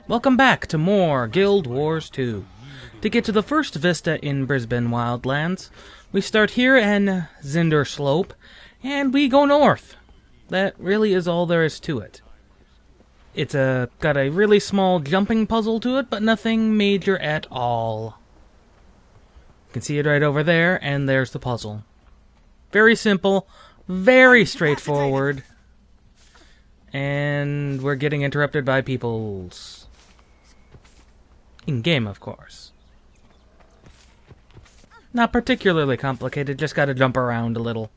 Welcome back to more Guild Wars 2. To get to the first Vista in Brisban Wildlands, we start here in Zinder Slope, and we go north. That really is all there is to it. It's got a really small jumping puzzle to it, but nothing major at all. You can see it right over there, and there's the puzzle. Very simple, very straightforward, and we're getting interrupted by peoples. In-game, of course. Not particularly complicated, just gotta jump around a little.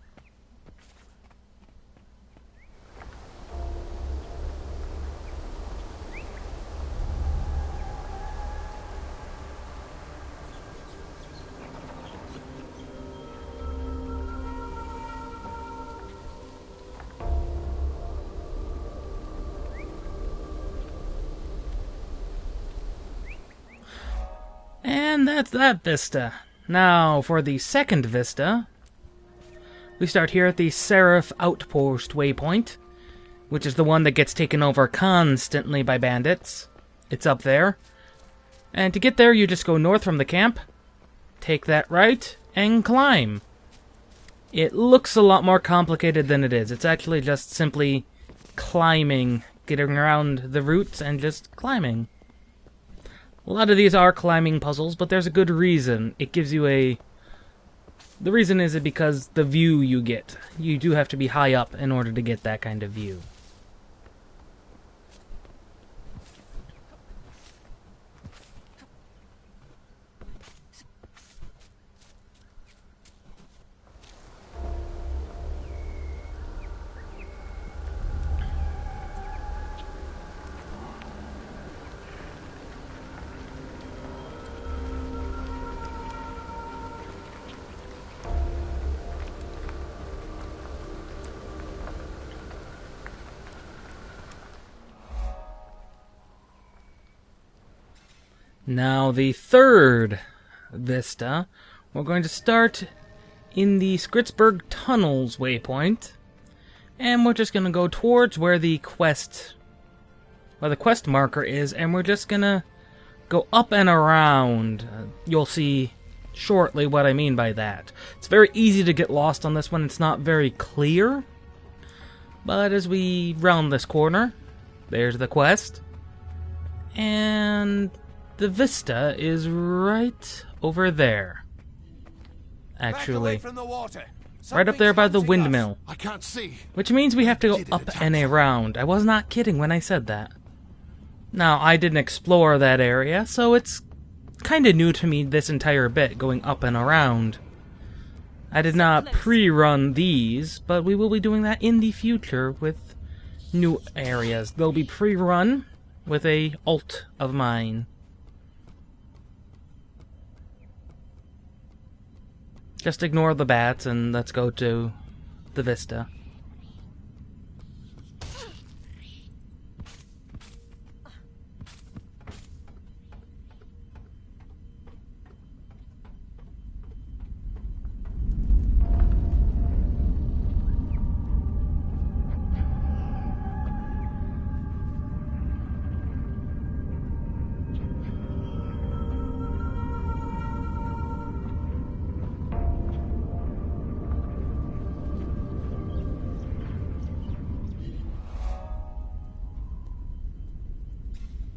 And that's that Vista. Now, for the second Vista, we start here at the Seraph Outpost waypoint, which is the one that gets taken over constantly by bandits. It's up there. And to get there, you just go north from the camp, take that right, and climb. It looks a lot more complicated than it is. It's actually just simply climbing, getting around the roots and just climbing. A lot of these are climbing puzzles, but there's a good reason. It gives you a... The reason is because the view you get. You do have to be high up in order to get that kind of view. Now, the third Vista, we're going to start in the Skritzberg Tunnels waypoint, and we're just going to go towards where the quest marker is, and we're just going to go up and around. You'll see shortly what I mean by that. It's very easy to get lost on this one. It's not very clear, but as we round this corner, there's the quest, and the Vista is right over there. Actually, right up there by the windmill. I can't see. Which means we have to go up and around. I was not kidding when I said that. Now, I didn't explore that area, so it's kind of new to me this entire bit, going up and around. I did not pre-run these, but we will be doing that in the future with new areas. They'll be pre-run with a alt of mine. Just ignore the bats and let's go to the Vista.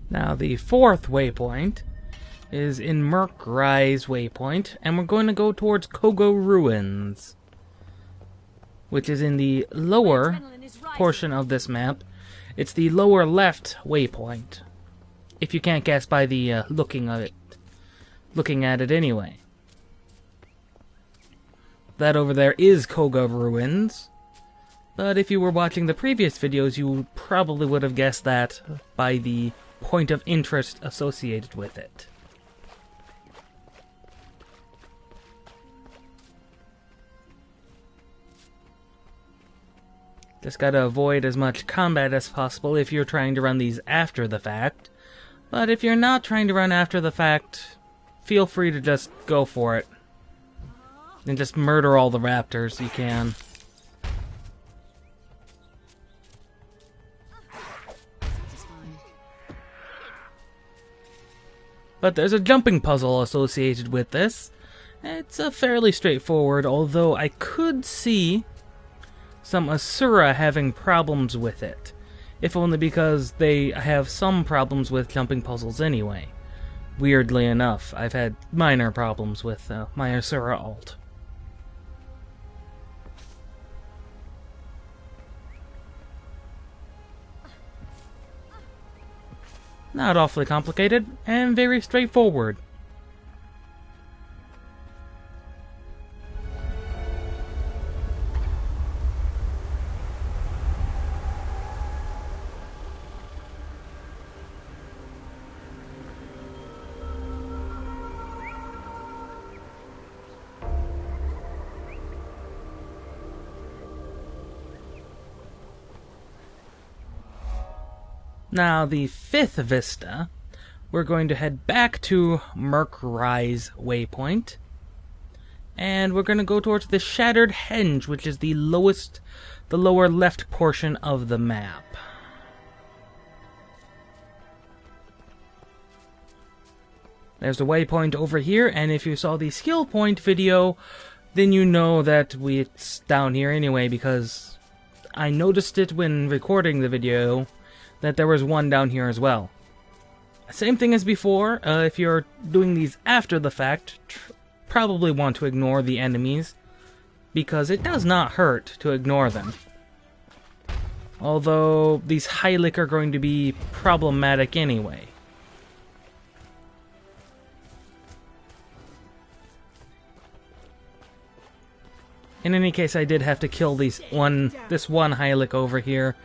Now, the fourth waypoint is in Merkrei's waypoint, and we're going to go towards Kogo Ruins, which is in the lower portion of this map. It's the lower left waypoint, if you can't guess by the looking at it anyway. That over there is Kogo Ruins, but if you were watching the previous videos, you probably would have guessed that by the point of interest associated with it. Just gotta avoid as much combat as possible if you're trying to run these after the fact. But if you're not trying to run after the fact, feel free to just go for it. And just murder all the raptors you can. But there's a jumping puzzle associated with this. It's fairly straightforward, although I could see some Asura having problems with it. If only because they have some problems with jumping puzzles anyway. Weirdly enough, I've had minor problems with my Asura alt. Not awfully complicated, and very straightforward. Now, the 5th Vista, we're going to head back to Merkrise Waypoint, and we're going to go towards the Shattered Henge, which is the lower left portion of the map. There's a waypoint over here, and if you saw the skill point video, then you know that it's down here anyway, because I noticed it when recording the video that there was one down here as well. Same thing as before, if you're doing these after the fact, probably want to ignore the enemies, because it does not hurt to ignore them. Although these Hylic are going to be problematic anyway. In any case, I did have to kill this one Hylic over here,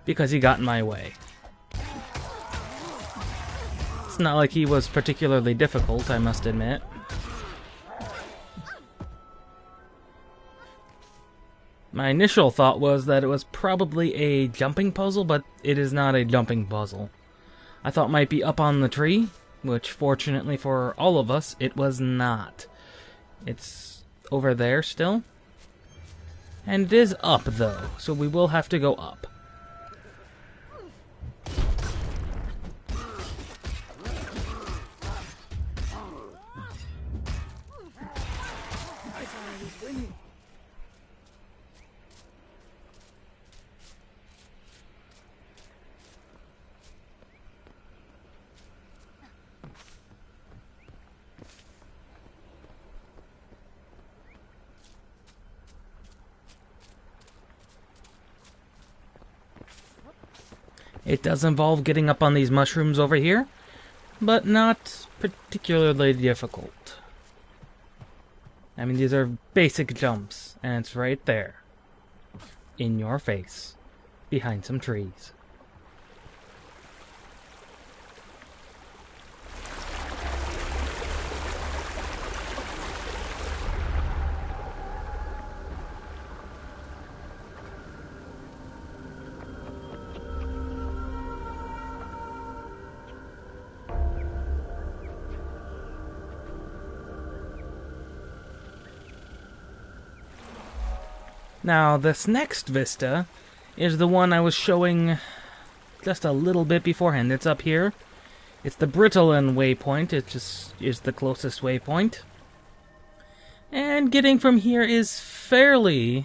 because he got in my way. It's not like he was particularly difficult, I must admit. My initial thought was that it was probably a jumping puzzle, but it is not a jumping puzzle. I thought it might be up on the tree, which fortunately for all of us, it was not. It's over there still. And it is up, though, so we will have to go up. It does involve getting up on these mushrooms over here, but not particularly difficult. I mean, these are basic jumps, and it's right there. In your face. Behind some trees. Now, this next Vista is the one I was showing just a little bit beforehand. It's up here. It's the Brittlin waypoint. It just is the closest waypoint. And getting from here is fairly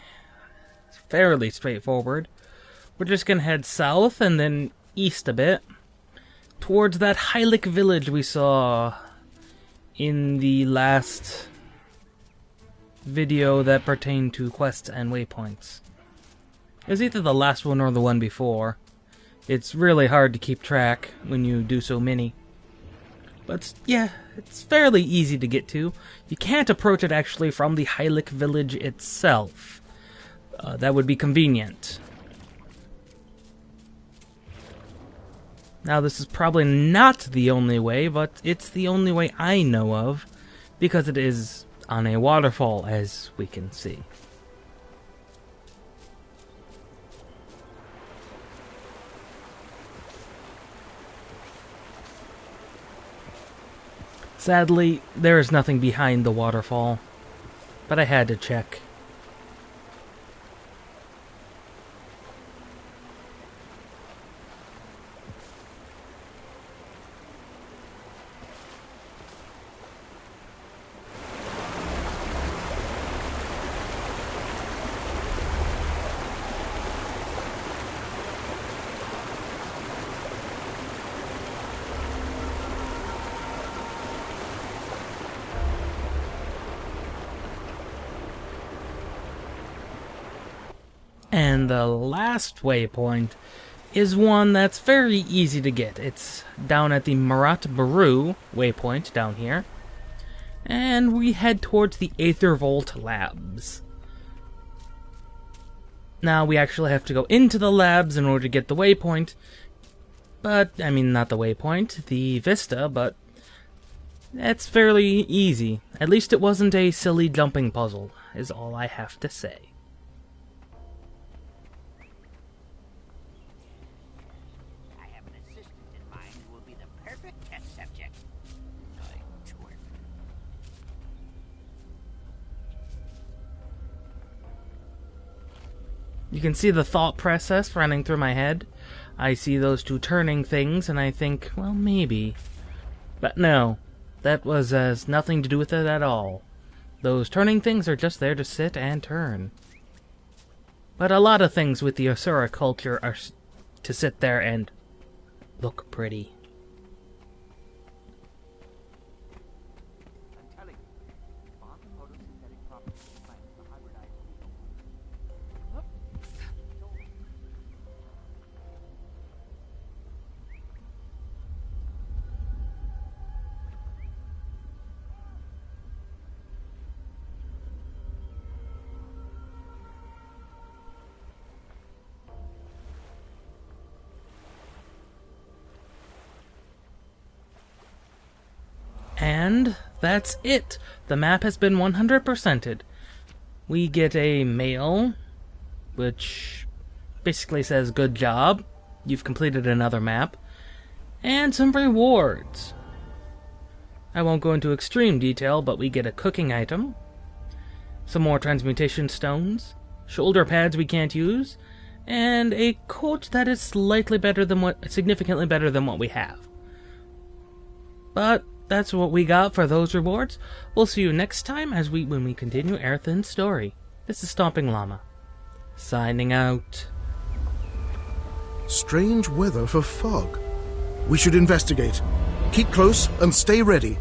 straightforward. We're just going to head south and then east a bit towards that Hylic village we saw in the last video that pertained to quests and waypoints. It was either the last one or the one before. It's really hard to keep track when you do so many. But yeah, it's fairly easy to get to. You can't approach it actually from the Hylic village itself. That would be convenient. Now, this is probably not the only way, but it's the only way I know of, because it is on a waterfall, as we can see. Sadly, there is nothing behind the waterfall, but I had to check. And the last waypoint is one that's very easy to get. It's down at the Marat Baru waypoint down here. And we head towards the Aethervolt Labs. Now we actually have to go into the labs in order to get the waypoint. But, I mean, not the waypoint, the Vista, but that's fairly easy. At least it wasn't a silly jumping puzzle, is all I have to say. I have an assistant in mind who will be the perfect test subject. You can see the thought process running through my head. I see those two turning things, and I think, well, maybe. But no, that has nothing to do with it at all. Those turning things are just there to sit and turn. But a lot of things with the Asura culture are to sit there and look pretty. And that's it. The map has been 100%ed. We get a mail, which basically says, good job, you've completed another map, and some rewards. I won't go into extreme detail, but we get a cooking item, some more transmutation stones, shoulder pads we can't use, and a coat that is significantly better than what we have. But that's what we got for those rewards. We'll see you next time when we continue Aerthin's story. This is Stomping Llama, signing out. Strange weather for fog. We should investigate. Keep close and stay ready.